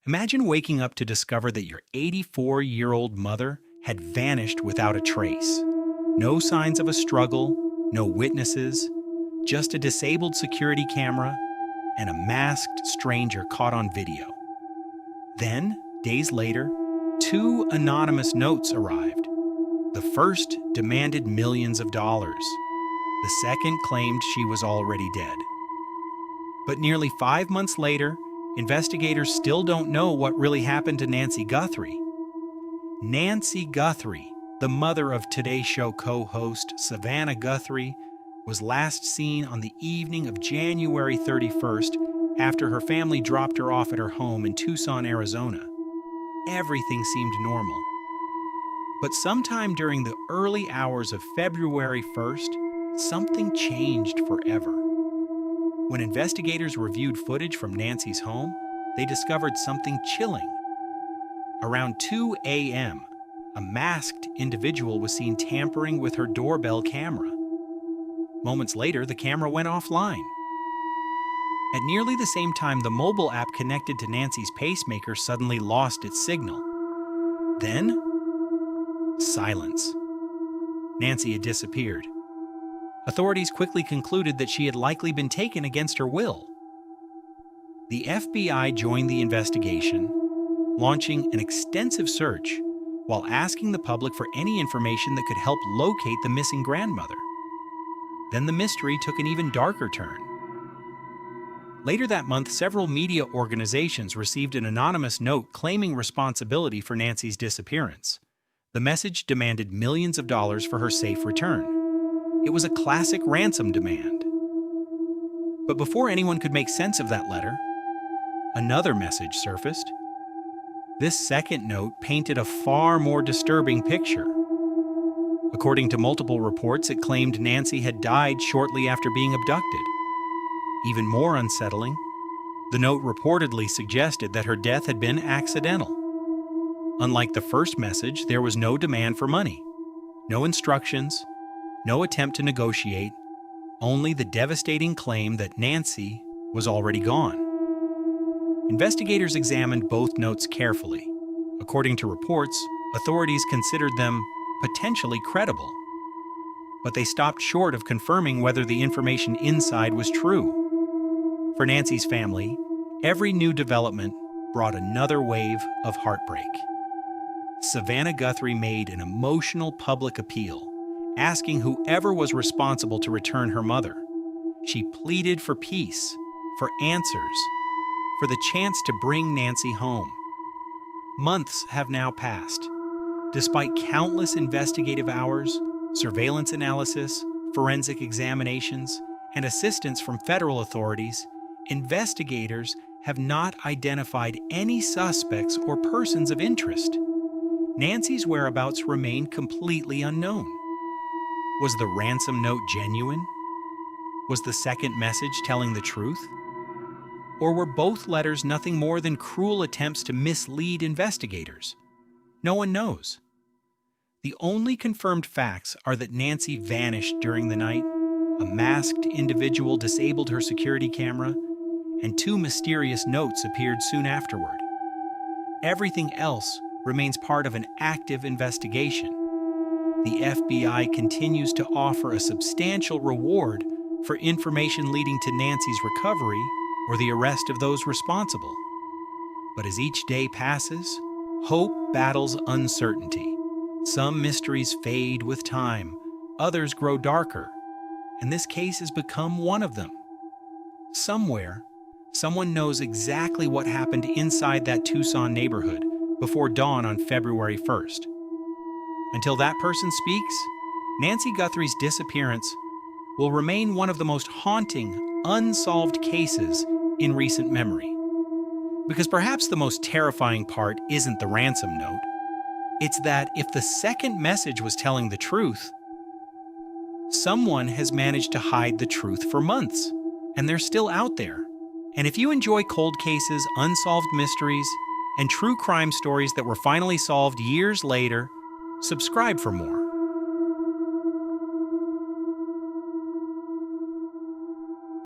Imagine waking up to discover that your 84-year-old mother had vanished without a trace. No signs of a struggle, no witnesses, just a disabled security camera and a masked stranger caught on video. Then, days later, two anonymous notes arrived. The first demanded millions of dollars. The second claimed she was already dead. But nearly 5 months later, investigators still don't know what really happened to Nancy Guthrie. Nancy Guthrie, the mother of Today Show co-host Savannah Guthrie, was last seen on the evening of January 31st after her family dropped her off at her home in Tucson, Arizona. Everything seemed normal. But sometime during the early hours of February 1st, something changed forever. When investigators reviewed footage from Nancy's home, they discovered something chilling. Around 2 a.m., a masked individual was seen tampering with her doorbell camera. Moments later, the camera went offline. At nearly the same time, the mobile app connected to Nancy's pacemaker suddenly lost its signal. Then, silence. Nancy had disappeared. Authorities quickly concluded that she had likely been taken against her will. The FBI joined the investigation, launching an extensive search while asking the public for any information that could help locate the missing grandmother. Then the mystery took an even darker turn. Later that month, several media organizations received an anonymous note claiming responsibility for Nancy's disappearance. The message demanded millions of dollars for her safe return. It was a classic ransom demand. But before anyone could make sense of that letter, another message surfaced. This second note painted a far more disturbing picture. According to multiple reports, it claimed Nancy had died shortly after being abducted. Even more unsettling, the note reportedly suggested that her death had been accidental. Unlike the first message, there was no demand for money, no instructions, no attempt to negotiate, only the devastating claim that Nancy was already gone. Investigators examined both notes carefully. According to reports, authorities considered them potentially credible. But they stopped short of confirming whether the information inside was true. For Nancy's family, every new development brought another wave of heartbreak. Savannah Guthrie made an emotional public appeal, asking whoever was responsible to return her mother. She pleaded for peace, for answers, for the chance to bring Nancy home. Months have now passed. Despite countless investigative hours, surveillance analysis, forensic examinations, and assistance from federal authorities, investigators have not identified any suspects or persons of interest. Nancy's whereabouts remain completely unknown. Was the ransom note genuine? Was the second message telling the truth? Or were both letters nothing more than cruel attempts to mislead investigators? No one knows. The only confirmed facts are that Nancy vanished during the night, a masked individual disabled her security camera, and two mysterious notes appeared soon afterward. Everything else remains part of an active investigation. The FBI continues to offer a substantial reward for information leading to Nancy's recovery or the arrest of those responsible. But as each day passes, hope battles uncertainty. Some mysteries fade with time, others grow darker, and this case has become one of them. Somewhere, someone knows exactly what happened inside that Tucson neighborhood before dawn on February 1st. Until that person speaks, Nancy Guthrie's disappearance will remain one of the most haunting, unsolved cases in recent memory. Because perhaps the most terrifying part isn't the ransom note. It's that if the second message was telling the truth, someone has managed to hide the truth for months, and they're still out there. And if you enjoy cold cases, unsolved mysteries, and true crime stories that were finally solved years later, subscribe for more.